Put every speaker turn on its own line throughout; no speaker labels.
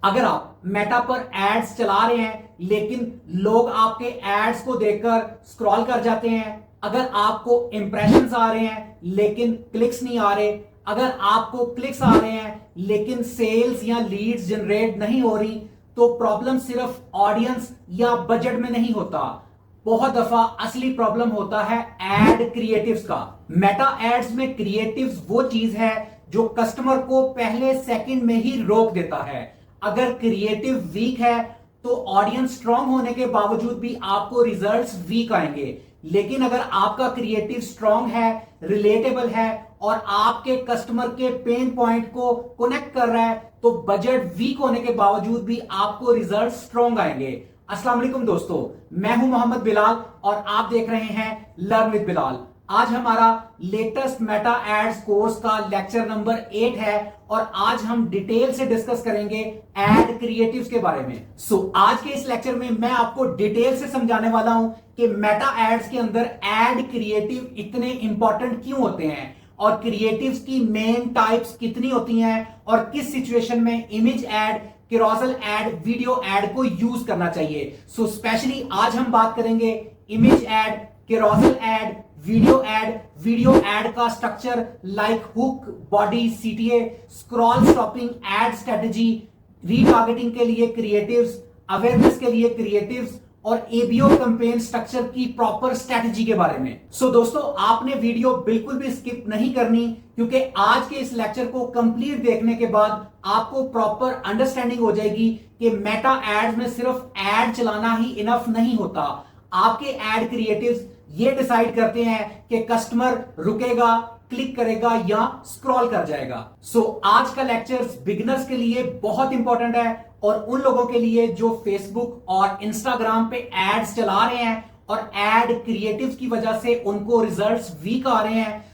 अगर आप मेटा पर एड्स चला रहे हैं लेकिन लोग आपके एड्स को देखकर स्क्रॉल कर जाते हैं, अगर आपको इंप्रेशंस आ रहे हैं लेकिन क्लिक्स नहीं आ रहे, अगर आपको क्लिक्स आ रहे हैं लेकिन सेल्स या लीड्स जनरेट नहीं हो रही, तो प्रॉब्लम सिर्फ ऑडियंस या बजट में नहीं होता। बहुत दफा असली प्रॉब्लम होता है एड क्रिएटिव्स का। मेटा एड्स में क्रिएटिव्स वो चीज है जो कस्टमर को पहले सेकंड में ही रोक देता है। अगर क्रिएटिव वीक है तो ऑडियंस स्ट्रांग होने के बावजूद भी आपको रिजल्ट्स वीक आएंगे। लेकिन अगर आपका क्रिएटिव स्ट्रांग है, रिलेटेबल है और आपके कस्टमर के पेन पॉइंट को कनेक्ट कर रहा है, तो बजट वीक होने के बावजूद भी आपको रिजल्ट स्ट्रांग आएंगे। अस्सलाम वालेकुम दोस्तों, मैं हूं मोहम्मद बिलाल और आप देख रहे हैं लर्न विद बिलाल। आज हमारा लेटेस्ट मेटा एड्स कोर्स का लेक्चर नंबर 8 है और आज हम डिटेल से डिस्कस करेंगे एड क्रिएटिव्स के बारे में। आज के इस लेक्चर में मैं आपको डिटेल से समझाने वाला हूं कि मेटा एड्स के अंदर एड क्रिएटिव इतने इंपॉर्टेंट क्यों होते हैं और क्रिएटिव्स की मेन टाइप्स कितनी होती हैं और किस सिचुएशन में image ad, carousel ad, video ad को यूज करना चाहिए। स्पेशली आज हम बात करेंगे image ad, carousel ad, video ad का structure like hook, body, CTA, scroll stopping, ad strategy, retargeting के लिए क्रिएटिव्स, अवेयरनेस के लिए क्रिएटिव्स और एबीओ कैंपेन स्ट्रक्चर की प्रॉपर स्ट्रेटजी के बारे में। दोस्तों, आपने वीडियो बिल्कुल भी स्किप नहीं करनी, क्योंकि आज के इस लेक्चर को कंप्लीट देखने के बाद आपको प्रॉपर अंडरस्टैंडिंग हो जाएगी कि मेटा एड्स में सिर्फ एड चलाना ही इनफ नहीं होता। आपके एड क्रिएटिव्स ये डिसाइड करते हैं कि कस्टमर रुकेगा, क्लिक करेगा या स्क्रॉल कर जाएगा। आज का लेक्चर बिगिनर्स के लिए बहुत इंपॉर्टेंट है और उन लोगों के लिए जो फेसबुक और इंस्टाग्राम पे एड्स चला रहे हैं और एड क्रिएटिव्स की वजह से उनको रिजल्ट्स वीक आ रहे हैं।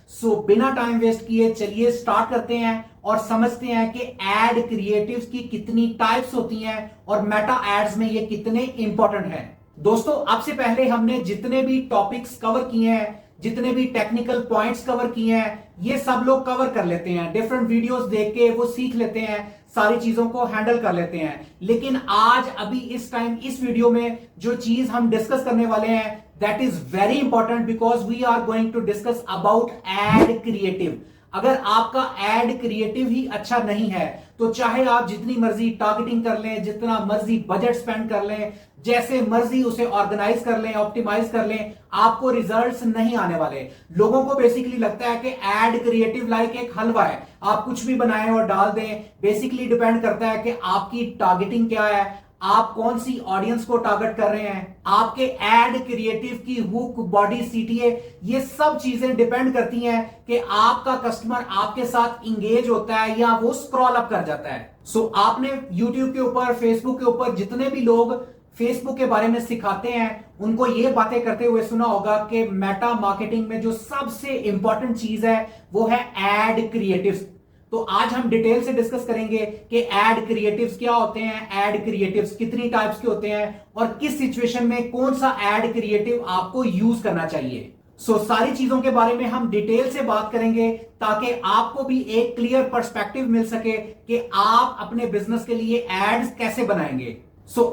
बिना टाइम वेस्ट किए चलिए स्टार्ट करते हैं और समझते हैं कि एड क्रिएटिव्स की कितनी टाइप्स होती हैं और मेटा एड्स में ये कितने इंपॉर्टेंट हैं। दोस्तों, अब से पहले हमने जितने भी टॉपिक्स कवर किए हैं, जितने भी टेक्निकल पॉइंट्स कवर किए हैं, ये सब लोग कवर कर लेते हैं। डिफरेंट वीडियोस देख के वो सीख लेते हैं, सारी चीजों को हैंडल कर लेते हैं। लेकिन आज अभी इस टाइम इस वीडियो में जो चीज हम डिस्कस करने वाले हैं, that is very important because we are going to discuss about ad creative. अगर आपका एड क्रिएटिव ही अच्छा नहीं है तो चाहे आप जितनी मर्जी टारगेटिंग कर लें, जितना मर्जी बजट स्पेंड कर लें, जैसे मर्जी उसे ऑर्गेनाइज कर लें, ऑप्टिमाइज कर लें, आपको रिजल्ट्स नहीं आने वाले। लोगों को बेसिकली लगता है कि एड क्रिएटिव लाइक एक हलवा है, आप कुछ भी बनाएं और डाल दें। बेसिकली डिपेंड करता है कि आपकी टारगेटिंग क्या है, आप कौन सी ऑडियंस को टारगेट कर रहे हैं, आपके एड क्रिएटिव की हुक, बॉडी, सीटीए, ये सब चीजें डिपेंड करती हैं कि आपका कस्टमर आपके साथ इंगेज होता है या वो स्क्रॉल अप कर जाता है। आपने YouTube के ऊपर, फेसबुक के ऊपर जितने भी लोग फेसबुक के बारे में सिखाते हैं उनको ये बातें करते हुए सुना होगा कि मेटा मार्केटिंग में जो सबसे इंपॉर्टेंट चीज है वो है एड क्रिएटिव्स। तो आज हम डिटेल से डिस्कस करेंगे कि एड क्रिएटिव्स क्या होते हैं, एड क्रिएटिव्स कितनी टाइप्स के होते हैं और किस सिचुएशन में कौन सा एड क्रिएटिव आपको यूज करना चाहिए। सारी चीजों के बारे में हम डिटेल से बात करेंगे ताकि आपको भी एक क्लियर पर्सपेक्टिव मिल सके कि आप अपने बिजनेस के लिए एड्स कैसे बनाएंगे।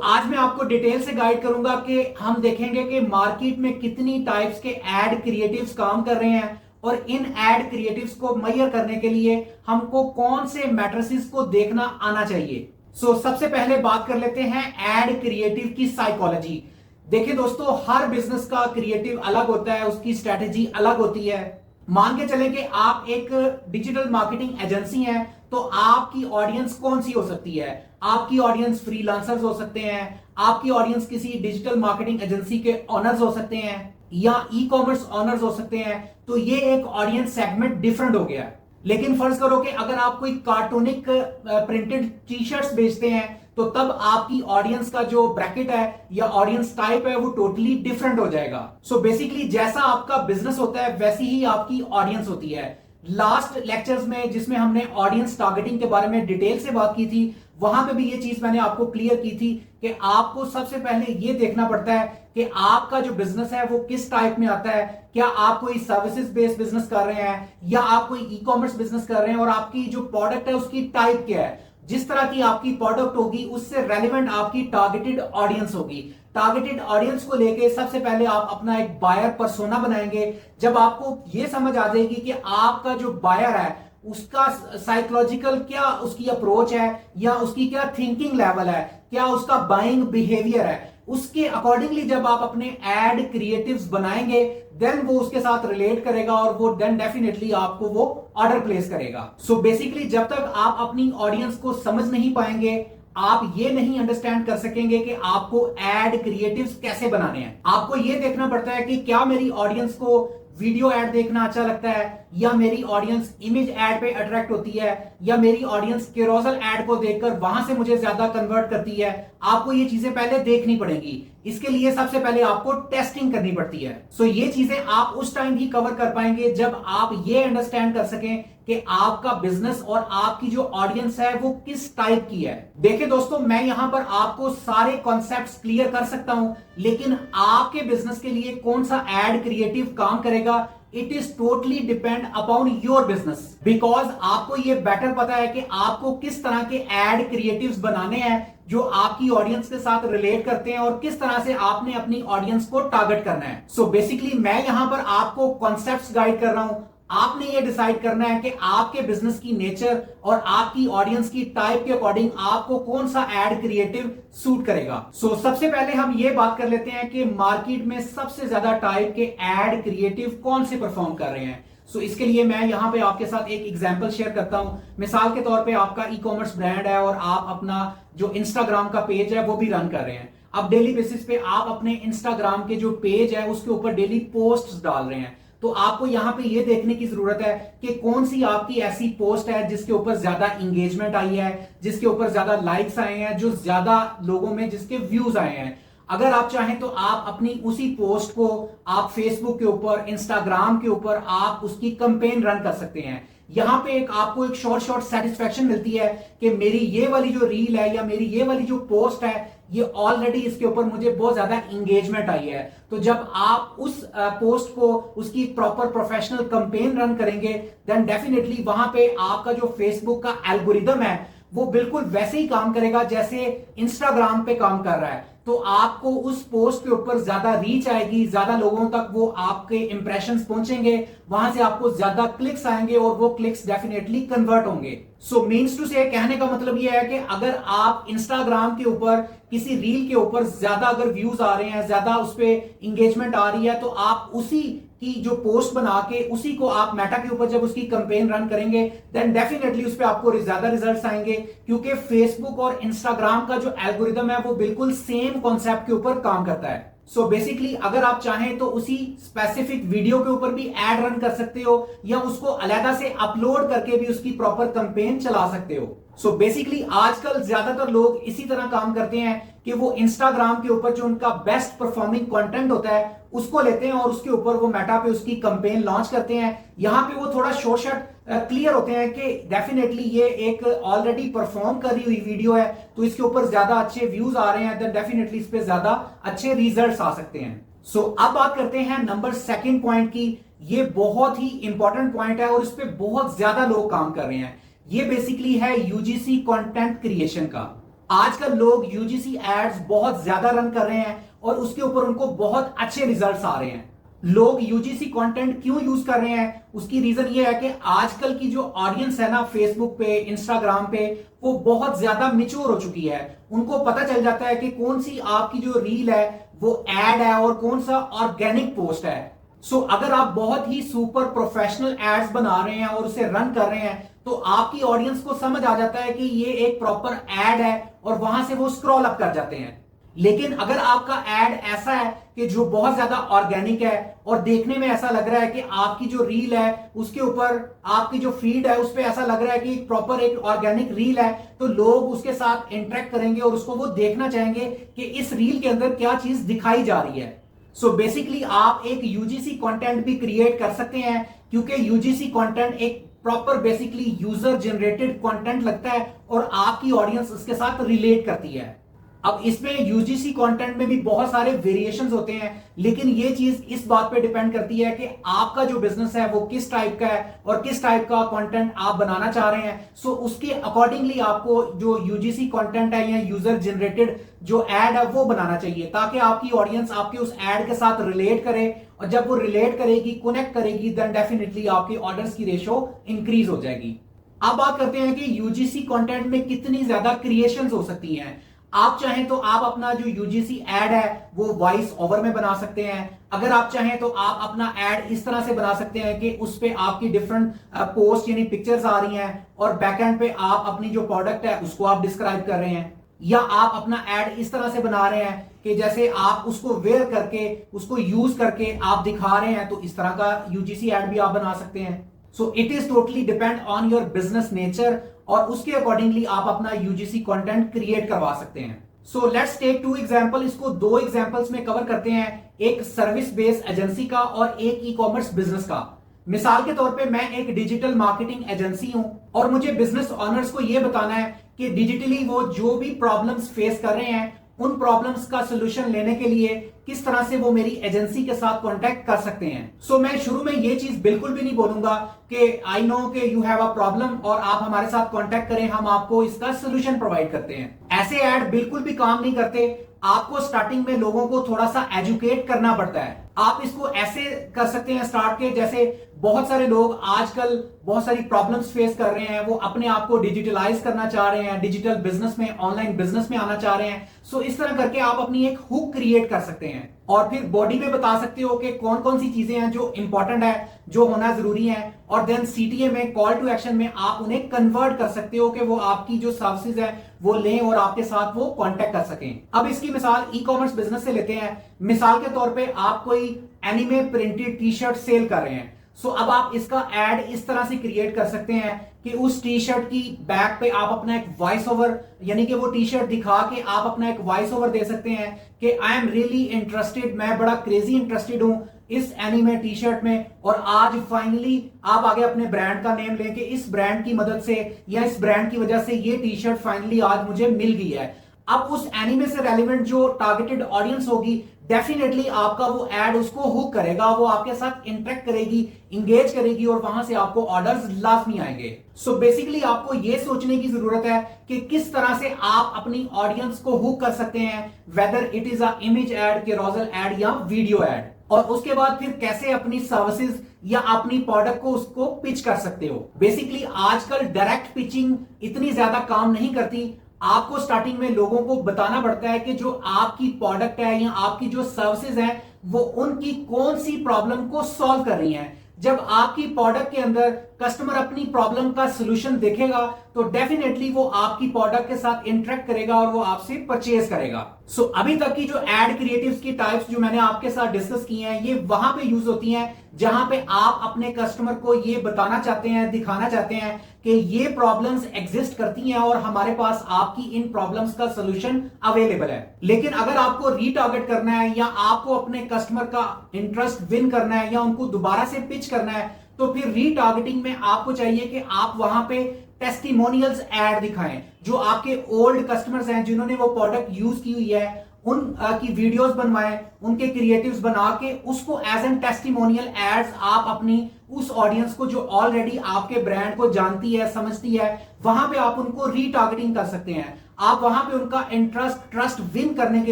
आज मैं आपको डिटेल से गाइड करूंगा कि हम देखेंगे कि मार्केट में कितनी टाइप्स के एड क्रिएटिव्स काम कर रहे हैं और इन एड क्रिएटिव्स को मेजर करने के लिए हमको कौन से मैट्रिसेस को देखना आना चाहिए। सबसे पहले बात कर लेते हैं एड क्रिएटिव की साइकोलॉजी। देखिए दोस्तों, हर बिजनेस का क्रिएटिव अलग होता है, उसकी स्ट्रेटेजी अलग होती है। मान के चलें कि आप एक डिजिटल मार्केटिंग एजेंसी हैं, तो आपकी ऑडियंस कौन सी हो सकती है? आपकी ऑडियंस फ्रीलांसर्स हो सकते हैं, आपकी ऑडियंस किसी डिजिटल मार्केटिंग एजेंसी के ओनर्स हो सकते हैं या ई कॉमर्स ओनर्स हो सकते हैं। तो ये एक ऑडियंस सेगमेंट डिफरेंट हो गया। लेकिन फर्ज करो कि अगर आप कोई कार्टूनिक प्रिंटेड टी शर्ट्स बेचते हैं तो तब आपकी ऑडियंस का जो ब्रैकेट है या ऑडियंस टाइप है वो टोटली डिफरेंट हो जाएगा। बेसिकली जैसा आपका बिजनेस होता है वैसी ही आपकी ऑडियंस होती है। लास्ट लेक्चर्स में जिसमें हमने ऑडियंस टारगेटिंग के बारे में डिटेल से बात की थी, वहां पे भी ये चीज मैंने आपको क्लियर की थी कि आपको सबसे पहले ये देखना पड़ता है कि आपका जो बिजनेस है वो किस टाइप में आता है। क्या आप कोई सर्विसेज बेस्ड बिजनेस कर रहे हैं या आप कोई ई कॉमर्स बिजनेस कर रहे हैं और आपकी जो प्रोडक्ट है उसकी टाइप क्या है। जिस तरह की आपकी प्रोडक्ट होगी उससे रेलिवेंट आपकी टारगेटेड ऑडियंस होगी। टारगेटेड ऑडियंस को लेके सबसे पहले आप अपना एक बायर पर्सोना बनाएंगे। जब आपको यह समझ आ जाएगी कि आपका जो बायर है उसका साइकोलॉजिकल क्या उसकी अप्रोच है या उसकी क्या थिंकिंग लेवल है, क्या उसका बाइंग बिहेवियर है, उसके अकॉर्डिंगली जब आप अपने एड क्रिएटिव्स बनाएंगे देन वो उसके साथ रिलेट करेगा और वो देन डेफिनेटली आपको वो ऑर्डर प्लेस करेगा। सो बेसिकली जब तक आप अपनी ऑडियंस को समझ नहीं पाएंगे, आप ये नहीं अंडरस्टैंड कर सकेंगे कि आपको एड क्रिएटिव्स कैसे बनाने हैं। आपको ये देखना पड़ता है कि क्या मेरी ऑडियंस को वीडियो एड देखना अच्छा लगता है, या मेरी ऑडियंस इमेज एड पे अट्रैक्ट होती है, या मेरी ऑडियंस कैरोसल एड को देखकर वहां से मुझे ज्यादा कन्वर्ट करती है। आपको ये चीजें पहले देखनी पड़ेंगी। इसके लिए सबसे पहले आपको टेस्टिंग करनी पड़ती है। सो ये चीजें आप उस टाइम ही कवर कर पाएंगे जब आप ये अंडरस्टैंड कर सकें कि आपका बिजनेस और आपकी जो ऑडियंस है वो किस टाइप की है। देखिए दोस्तों, मैं यहां पर आपको सारे कॉन्सेप्ट्स क्लियर कर सकता हूं, लेकिन आपके बिजनेस के लिए कौन सा एड क्रिएटिव काम करेगा, it is totally depend upon your business. Because आपको यह बेटर पता है कि आपको किस तरह के एड क्रिएटिव्स बनाने हैं जो आपकी ऑडियंस के साथ रिलेट करते हैं और किस तरह से आपने अपनी ऑडियंस को टारगेट करना है। सो बेसिकली मैं यहां पर आपको कॉन्सेप्ट्स गाइड कर रहा हूं। आपने ये डिसाइड करना है कि आपके बिजनेस की नेचर और आपकी ऑडियंस की टाइप के अकॉर्डिंग आपको कौन सा एड क्रिएटिव सूट करेगा। सो सबसे पहले हम ये बात कर लेते हैं कि मार्केट में सबसे ज्यादा टाइप के एड क्रिएटिव कौन से परफॉर्म कर रहे हैं। सो इसके लिए मैं यहां पे आपके साथ एक एग्जांपल शेयर करता हूं। मिसाल के तौर पे आपका ई कॉमर्स ब्रांड है और आप अपना जो इंस्टाग्राम का पेज है वो भी रन कर रहे हैं। अब डेली बेसिस पे आप अपने इंस्टाग्राम के जो पेज है उसके ऊपर डेली पोस्ट्स डाल रहे हैं। तो आपको यहां पे ये देखने की जरूरत है कि कौन सी आपकी ऐसी पोस्ट है जिसके ऊपर ज्यादा इंगेजमेंट आई है, जिसके ऊपर ज्यादा लाइक्स आए हैं, जो ज्यादा लोगों में जिसके व्यूज आए हैं। अगर आप चाहें तो आप अपनी उसी पोस्ट को आप फेसबुक के ऊपर, इंस्टाग्राम के ऊपर आप उसकी कैंपेन रन कर सकते हैं। यहां पे आपको एक शॉर्ट सेटिस्फेक्शन मिलती है कि मेरी ये वाली जो रील है या मेरी ये वाली जो पोस्ट है ये ऑलरेडी इसके ऊपर मुझे बहुत ज्यादा इंगेजमेंट आई है। तो जब आप उस पोस्ट को उसकी प्रॉपर प्रोफेशनल कैंपेन रन करेंगे देन डेफिनेटली वहां पे आपका जो फेसबुक का एल्गोरिदम है वो बिल्कुल वैसे ही काम करेगा जैसे इंस्टाग्राम पे काम कर रहा है। तो आपको उस पोस्ट के ऊपर ज्यादा रीच आएगी, ज्यादा लोगों तक वो आपके इंप्रेशंस पहुंचेंगे, वहां से आपको ज्यादा क्लिक्स आएंगे और वो क्लिक्स डेफिनेटली कन्वर्ट होंगे। सो मीन्स टू से कहने का मतलब ये है कि अगर आप इंस्टाग्राम के ऊपर किसी रील के ऊपर ज्यादा अगर व्यूज आ रहे हैं, ज्यादा उस पर इंगेजमेंट आ रही है, तो आप उसी की जो पोस्ट बना के उसी को आप मेटा के ऊपर जब उसकी कैंपेन रन करेंगे देन डेफिनेटली उस पर आपको ज्यादा रिजल्ट्स आएंगे, क्योंकि फेसबुक और इंस्टाग्राम का जो एल्गोरिदम है वो बिल्कुल सेम कॉन्सेप्ट के ऊपर काम करता है। सो बेसिकली अगर आप चाहें तो उसी स्पेसिफिक वीडियो के ऊपर भी एड रन कर सकते हो या उसको अलग से अपलोड करके भी उसकी प्रॉपर कैंपेन चला सकते हो। सो बेसिकली आजकल ज्यादातर लोग इसी तरह काम करते हैं कि वो इंस्टाग्राम के ऊपर जो उनका बेस्ट परफॉर्मिंग कंटेंट होता है उसको लेते हैं और उसके ऊपर वो मेटा पे उसकी कैंपेन लॉन्च करते हैं। यहां पे वो थोड़ा शॉर्ट क्लियर होते हैं कि डेफिनेटली ये एक ऑलरेडी परफॉर्म करी हुई वीडियो है तो इसके ऊपर ज्यादा अच्छे व्यूज आ रहे हैं, देन डेफिनेटली इस पे ज्यादा अच्छे रिजल्ट्स आ सकते हैं। सो अब बात करते हैं नंबर सेकंड पॉइंट की। ये बहुत ही इंपॉर्टेंट पॉइंट है और इस पे बहुत ज्यादा लोग काम कर रहे हैं। ये बेसिकली है यूजीसी कंटेंट क्रिएशन का। आजकल लोग यूजीसी एड्स बहुत ज्यादा रन कर रहे हैं और उसके ऊपर उनको बहुत अच्छे रिजल्ट्स आ रहे हैं। लोग यूजीसी कंटेंट क्यों यूज कर रहे हैं, उसकी रीजन ये है कि आजकल की जो ऑडियंस है ना फेसबुक पे, इंस्टाग्राम पे, वो बहुत ज्यादा मैच्योर हो चुकी है। उनको पता चल जाता है कि कौन सी आपकी जो रील है वो एड है और कौन सा ऑर्गेनिक पोस्ट है। सो अगर आप बहुत ही सुपर प्रोफेशनल एड्स बना रहे हैं और उसे रन कर रहे हैं तो आपकी ऑडियंस को समझ आ जाता है कि ये एक प्रॉपर एड है और वहां से वो स्क्रॉल अप कर जाते हैं। लेकिन अगर आपका एड ऐसा है कि जो बहुत ज्यादा ऑर्गेनिक है और देखने में ऐसा लग रहा है कि आपकी जो रील है उसके ऊपर आपकी जो फीड है उस पर ऐसा लग रहा है कि प्रॉपर एक ऑर्गेनिक रील है, तो लोग उसके साथ इंटरेक्ट करेंगे और उसको वो देखना चाहेंगे कि इस रील के अंदर क्या चीज दिखाई जा रही है। सो बेसिकली आप एक यूजीसी कंटेंट भी क्रिएट कर सकते हैं, क्योंकि यूजीसी कंटेंट एक proper basically user generated content लगता है और आपकी ऑडियंस उसके साथ रिलेट करती है। अब इसमें यूजीसी कंटेंट में भी बहुत सारे वेरिएशंस होते हैं, लेकिन ये चीज इस बात पे डिपेंड करती है कि आपका जो बिजनेस है वो किस टाइप का है और किस टाइप का कंटेंट आप बनाना चाह रहे हैं। सो उसके अकॉर्डिंगली आपको जो यूजीसी कंटेंट है या यूजर जनरेटेड जो एड है वो बनाना चाहिए, ताकि आपकी ऑडियंस आपके उस एड के साथ रिलेट करे, और जब वो रिलेट करेगी, कनेक्ट करेगी, देन डेफिनेटली आपके ऑर्डर्स की रेशो इंक्रीज हो जाएगी। अब बात करते हैं कि यूजीसी कंटेंट में कितनी ज्यादा क्रिएशंस हो सकती हैं। आप चाहें तो आप अपना जो यूजीसी एड है वो वॉइस ओवर में बना सकते हैं। अगर आप चाहें तो आप अपना एड इस तरह से बना सकते हैं कि उस पे आपकी डिफरेंट पोस्ट यानी पिक्चर्स आ रही हैं और बैकएंड पे आप अपनी जो प्रोडक्ट है उसको आप डिस्क्राइब कर रहे हैं, या आप अपना एड इस तरह से बना रहे हैं कि जैसे आप उसको वेयर करके उसको यूज करके आप दिखा रहे हैं, तो इस तरह का यूजीसी एड भी आप बना सकते हैं। सो it is totally depend on your business nature, और उसके अकॉर्डिंगली आप अपना यूजीसी कंटेंट क्रिएट करवा सकते हैं। सो लेट्स टेक 2 एग्जांपल, इसको 2 एग्जांपल्स में कवर करते हैं, एक सर्विस बेस्ड एजेंसी का और एक ई कॉमर्स बिजनेस का। मिसाल के तौर पे मैं एक डिजिटल मार्केटिंग एजेंसी हूं और मुझे बिजनेस ओनर्स को यह बताना है कि डिजिटली वो जो भी प्रॉब्लम्स फेस कर रहे हैं उन प्रॉब्लम्स का सोल्यूशन लेने के लिए किस तरह से वो मेरी एजेंसी के साथ कांटेक्ट कर सकते हैं। सो मैं शुरू में ये चीज बिल्कुल भी नहीं बोलूंगा कि आई नो कि यू हैव अ प्रॉब्लम और आप हमारे साथ कांटेक्ट करें, हम आपको इसका सोल्यूशन प्रोवाइड करते हैं। ऐसे ऐड बिल्कुल भी काम नहीं करते। आपको स्टार्टिंग में लोगों को थोड़ा सा एजुकेट करना पड़ता है। आप इसको ऐसे कर सकते हैं स्टार्ट के, जैसे बहुत सारे लोग आजकल बहुत सारी प्रॉब्लम्स फेस कर रहे हैं, वो अपने आप को डिजिटलाइज करना चाह रहे हैं, डिजिटल बिजनेस में, ऑनलाइन बिजनेस में आना चाह रहे हैं। सो इस तरह करके आप अपनी एक हुक क्रिएट कर सकते हैं और फिर बॉडी में बता सकते हो कि कौन कौन सी चीजें हैं जो इंपॉर्टेंट है, जो होना जरूरी है, और देन सीटीए में, कॉल टू एक्शन में आप उन्हें कन्वर्ट कर सकते हो कि वो आपकी जो सर्विसेज है वो लें और आपके साथ वो कांटेक्ट कर सकें। अब इसकी मिसाल ई कॉमर्स बिजनेस से लेते हैं। मिसाल के तौर पे आप कोई anime printed T shirt sell कर रहे हैं। सो अब आप इसका एड इस तरह से क्रिएट कर सकते हैं कि उस टी शर्ट की बैक पे आप अपना एक वॉइस ओवर, यानी कि वो टी शर्ट दिखा के आप अपना एक वॉइस ओवर दे सकते हैं कि आई एम रियली इंटरेस्टेड, मैं बड़ा क्रेजी इंटरेस्टेड हूं इस एनीमे टी शर्ट में, और आज फाइनली आप आगे अपने ब्रांड का नेम लेके इस ब्रांड की मदद से या इस ब्रांड की वजह से ये टी शर्ट फाइनली आज मुझे मिल गई है। अब उस एनीमे से रेलिवेंट जो टारगेटेड ऑडियंस होगी, डेफिनेटली आपका वो एड उसको हुक करेगा, वो आपके साथ इंटरेक्ट करेगी, इंगेज करेगी और वहां से आपको ऑर्डर्स लाजमी आएंगे। सो बेसिकली आपको ये सोचने की जरूरत है कि किस तरह से आप अपनी ऑडियंस को हुक कर सकते हैं, whether it is a image ad, carousel ad या वीडियो एड, और उसके बाद फिर कैसे अपनी सर्विसेज या अपनी प्रोडक्ट को उसको पिच कर सकते हो। बेसिकली आजकल डायरेक्ट पिचिंग इतनी ज्यादा काम नहीं करती। आपको स्टार्टिंग में लोगों को बताना पड़ता है कि जो आपकी प्रोडक्ट है या आपकी जो सर्विसेज है वो उनकी कौन सी प्रॉब्लम को सॉल्व कर रही हैं। जब आपकी प्रोडक्ट के अंदर कस्टमर अपनी प्रॉब्लम का सॉल्यूशन देखेगा तो डेफिनेटली वो आपकी प्रोडक्ट के साथ इंटरेक्ट करेगा और वो आपसे परचेज करेगा। सो अभी तक की जो एड क्रिएटिव्स की टाइप्स जो मैंने आपके साथ डिस्कस की हैं, ये वहां पे यूज होती हैं जहां पे आप अपने कस्टमर को ये बताना चाहते हैं, दिखाना चाहते हैं कि ये प्रॉब्लम्स एग्जिस्ट करती हैं और हमारे पास आपकी इन प्रॉब्लम्स का सॉल्यूशन अवेलेबल है। लेकिन अगर आपको रीटारगेट करना है या आपको अपने कस्टमर का इंटरेस्ट विन करना है या उनको दोबारा से पिच करना है, तो फिर रीटारगेटिंग में आपको चाहिए कि आप वहां पे टेस्टिमोनियल्स एड दिखाएं। जो आपके ओल्ड कस्टमर्स हैं जिन्होंने वो प्रोडक्ट यूज की हुई है, उन की वीडियोस बनवाएं, उनके क्रिएटिव्स बना के उसको एज एन टेस्टिमोनियल एड्स आप अपनी उस ऑडियंस को जो ऑलरेडी आपके ब्रांड को जानती है, समझती है, वहां पे आप उनको रीटारगेटिंग कर सकते हैं। आप वहां पे उनका इंटरेस्ट, ट्रस्ट विन करने के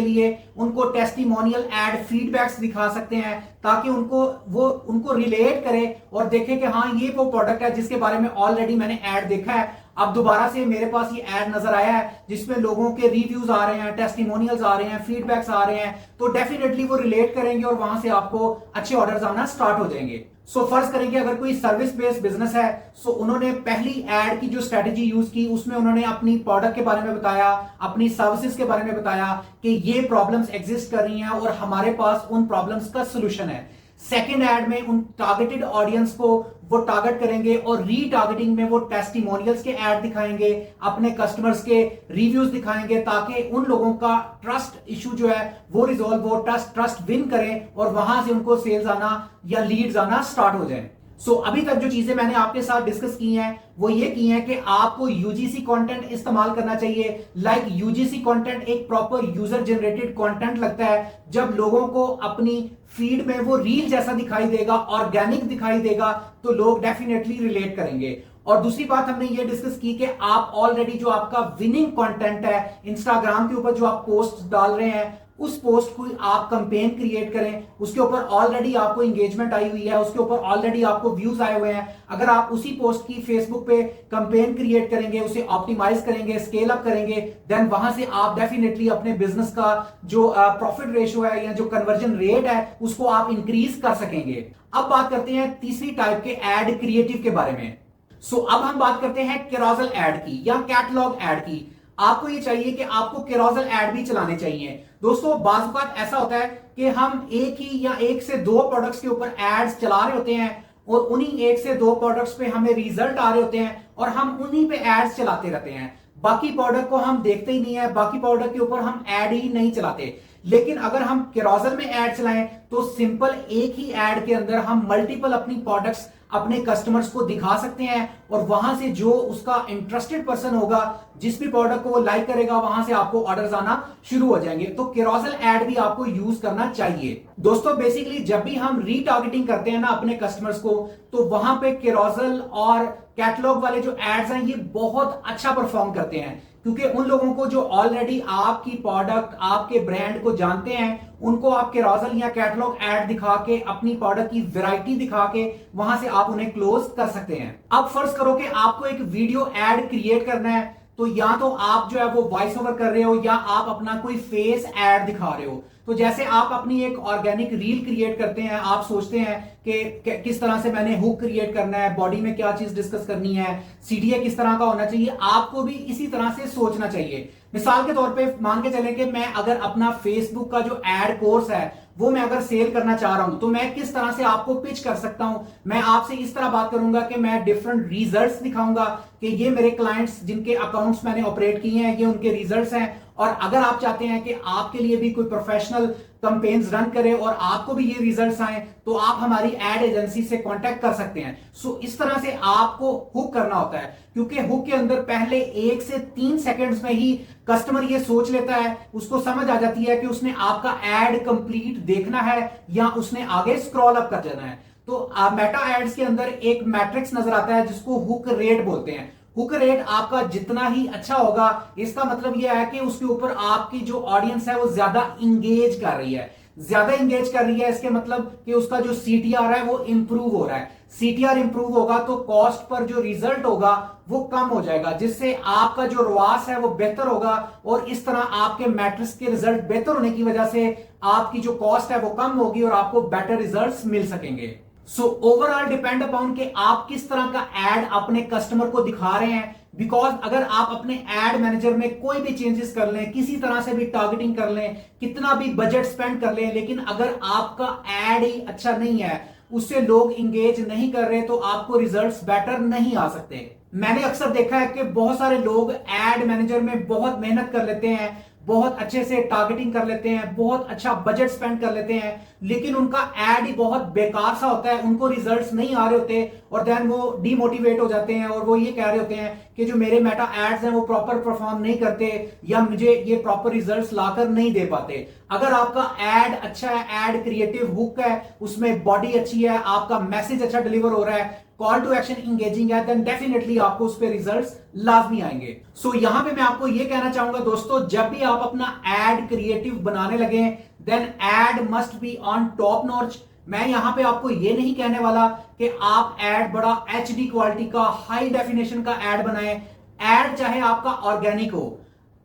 लिए उनको टेस्टिमोनियल एड फीडबैक्स दिखा सकते हैं, ताकि उनको रिलेट करे और देखे कि हाँ ये वो प्रोडक्ट है जिसके बारे में ऑलरेडी मैंने एड देखा है, अब दोबारा से मेरे पास ये एड नजर आया है जिसमें लोगों के रिव्यूज आ रहे हैं, टेस्टिमोनियल्स आ रहे हैं, फीडबैक्स आ रहे हैं, तो डेफिनेटली वो रिलेट करेंगे और वहां से आपको अच्छे ऑर्डर्स आना स्टार्ट हो जाएंगे। सो फर्ज करेंगे अगर कोई सर्विस बेस्ड बिजनेस है, सो उन्होंने पहली एड की जो स्ट्रेटेजी यूज की उसमें उन्होंने अपनी प्रोडक्ट के बारे में बताया, अपनी सर्विसेज के बारे में बताया कि ये प्रॉब्लम्स एग्जिस्ट कर रही हैं और हमारे पास उन प्रॉब्लम्स का सोल्यूशन है। सेकेंड एड में उन टारगेटेड ऑडियंस को वो टारगेट करेंगे और रीटारगेटिंग में वो टेस्टिमोनियल्स के ऐड दिखाएंगे, अपने कस्टमर्स के रिव्यूज दिखाएंगे, ताकि उन लोगों का ट्रस्ट इशू जो है वो रिजॉल्व, वो ट्रस्ट विन करें और वहां से उनको सेल्स आना या लीड्स आना स्टार्ट हो जाए। सो अभी तक जो चीजें मैंने आपके साथ डिस्कस की हैं वो ये की हैं कि आपको यूजीसी कंटेंट इस्तेमाल करना चाहिए। लाइक यूजीसी कंटेंट एक प्रॉपर यूजर जनरेटेड कंटेंट लगता है जब लोगों को अपनी फीड में वो रील जैसा दिखाई देगा, ऑर्गेनिक दिखाई देगा, तो लोग डेफिनेटली रिलेट करेंगे। और दूसरी बात हमने ये डिस्कस की कि आप ऑलरेडी जो आपका विनिंग कंटेंट है इंस्टाग्राम के ऊपर जो आप पोस्ट डाल रहे हैं उस पोस्ट को आप कैंपेन क्रिएट करें, उसके ऊपर ऑलरेडी आपको एंगेजमेंट आई हुई है, उसके ऊपर ऑलरेडी आपको व्यूज आए हुए हैं। अगर आप उसी पोस्ट की फेसबुक पे कैंपेन क्रिएट करेंगे, उसे ऑप्टिमाइज करेंगे, स्केल अप करेंगे, देन वहां से आप डेफिनेटली अपने बिजनेस का जो प्रॉफिट रेशियो है या जो कन्वर्जन रेट है उसको आप इंक्रीज कर सकेंगे। अब बात करते हैं तीसरी टाइप के एड क्रिएटिव के बारे में। अब हम बात करते हैं कैरोसेल एड की या कैटलॉग एड की। आपको ये चाहिए कि आपको कैरोसेल एड भी चलाने चाहिए। दोस्तों बाज़ औक़ात ऐसा होता है कि हम एक ही या एक से दो प्रोडक्ट्स के ऊपर एड्स चला रहे होते हैं और उन्हीं एक से दो प्रोडक्ट्स पे हमें रिजल्ट आ रहे होते हैं और हम उन्हीं पे एड्स चलाते रहते हैं, बाकी प्रोडक्ट को हम देखते ही नहीं है, बाकी प्रोडक्ट के ऊपर हम एड ही नहीं चलाते। लेकिन अगर हम कैरोसेल में एड चलाएं तो सिंपल एक ही एड के अंदर हम मल्टीपल अपनी प्रोडक्ट्स अपने कस्टमर्स को दिखा सकते हैं और वहां से जो उसका इंटरेस्टेड पर्सन होगा, जिस भी प्रोडक्ट को वो लाइक करेगा, वहां से आपको ऑर्डर्स आना शुरू हो जाएंगे। तो कैरोसेल एड भी आपको यूज करना चाहिए। दोस्तों बेसिकली जब भी हम रीटारगेटिंग करते हैं ना अपने कस्टमर्स को, तो वहां पे कैरोसेल और कैटलॉग वाले जो एड्स हैं ये बहुत अच्छा परफॉर्म करते हैं, क्योंकि उन लोगों को जो ऑलरेडी आपकी प्रोडक्ट, आपके ब्रांड को जानते हैं, उनको आप कैरोसेल या कैटलॉग ऐड दिखा के अपनी प्रोडक्ट की वैरायटी दिखा के वहां से आप उन्हें क्लोज कर सकते हैं। अब फर्ज करो कि आपको एक वीडियो ऐड क्रिएट करना है, तो या तो आप जो है वो वॉइस ओवर कर रहे हो या आप अपना कोई फेस ऐड दिखा रहे हो। तो जैसे आप अपनी एक ऑर्गेनिक रील क्रिएट करते हैं, आप सोचते हैं कि किस तरह से मैंने हुक क्रिएट करना है, बॉडी में क्या चीज डिस्कस करनी है, सीडीए किस तरह का होना चाहिए, आपको भी इसी तरह से सोचना चाहिए। मिसाल के तौर पे मान के चलें कि मैं अगर अपना फेसबुक का जो एड कोर्स है वो मैं अगर सेल करना चाह रहा हूं, तो मैं किस तरह से आपको पिच कर सकता हूं। मैं आपसे इस तरह बात करूंगा कि मैं डिफरेंट रिजल्ट्स दिखाऊंगा कि ये मेरे क्लाइंट्स जिनके अकाउंट्स मैंने ऑपरेट किए हैं, ये उनके रिजल्ट्स हैं। और अगर आप चाहते हैं कि आपके लिए भी कोई प्रोफेशनल कैंपेन्स रन करे और आपको भी ये रिजल्ट्स आए, तो आप हमारी एड एजेंसी से कांटेक्ट कर सकते हैं। इस तरह से आपको हुक करना होता है, क्योंकि हुक के अंदर पहले 1 से 3 सेकंड्स में ही कस्टमर ये सोच लेता है, उसको समझ आ जाती है कि उसने आपका एड कंप्लीट देखना है या उसने आगे स्क्रॉल अप कर जाना है। तो मेटा एड्स के अंदर एक मैट्रिक्स नजर आता है जिसको हुक रेट बोलते हैं। हुक रेट आपका जितना ही अच्छा होगा, इसका मतलब यह है कि उसके ऊपर आपकी जो ऑडियंस है वो ज्यादा इंगेज कर रही है। ज्यादा इंगेज कर रही है इसके मतलब कि उसका जो सीटीआर है वो इंप्रूव हो रहा है। सीटीआर इंप्रूव होगा तो कॉस्ट पर जो रिजल्ट होगा वो कम हो जाएगा, जिससे आपका जो रवास है वो बेहतर होगा और इस तरह आपके मैट्रिक्स के रिजल्ट बेहतर होने की वजह से आपकी जो कॉस्ट है वो कम होगी और आपको बेटर रिजल्ट्स मिल सकेंगे। ओवरऑल डिपेंड अपॉन कि आप किस तरह का एड अपने कस्टमर को दिखा रहे हैं। बिकॉज अगर आप अपने एड मैनेजर में कोई भी चेंजेस कर लें, किसी तरह से भी टारगेटिंग कर लें, कितना भी बजट स्पेंड कर लें, लेकिन अगर आपका एड ही अच्छा नहीं है, उससे लोग इंगेज नहीं कर रहे, तो आपको रिजल्ट्स बेटर नहीं आ सकते। मैंने अक्सर देखा है कि बहुत सारे लोग एड मैनेजर में बहुत मेहनत कर लेते हैं, बहुत अच्छे से टारगेटिंग कर लेते हैं, बहुत अच्छा बजट स्पेंड कर लेते हैं, लेकिन उनका एड ही बहुत बेकार सा होता है, उनको रिजल्ट्स नहीं आ रहे होते और देन वो डीमोटिवेट हो जाते हैं और वो ये कह रहे होते हैं कि जो मेरे मेटा एड्स हैं वो प्रॉपर परफॉर्म नहीं करते या मुझे ये प्रॉपर रिजल्ट्स लाकर नहीं दे पाते। अगर आपका एड अच्छा है, एड क्रिएटिव हुक है, उसमें बॉडी अच्छी है, आपका मैसेज अच्छा डिलीवर हो रहा है, कॉल टू एक्शन इंगेजिंग है, देन डेफिनेटली आपको उस पे रिजल्ट्स लाजमी आएंगे। यहां पे मैं आपको ये कहना चाहूंगा दोस्तों, जब भी आप अपना एड क्रिएटिव बनाने लगे, then ad must be on top notch. मैं यहां पे आपको ये नहीं कहने वाला कि आप एड बड़ा एचडी क्वालिटी का, हाई डेफिनेशन का एड बनाएं। एड चाहे आपका ऑर्गेनिक हो,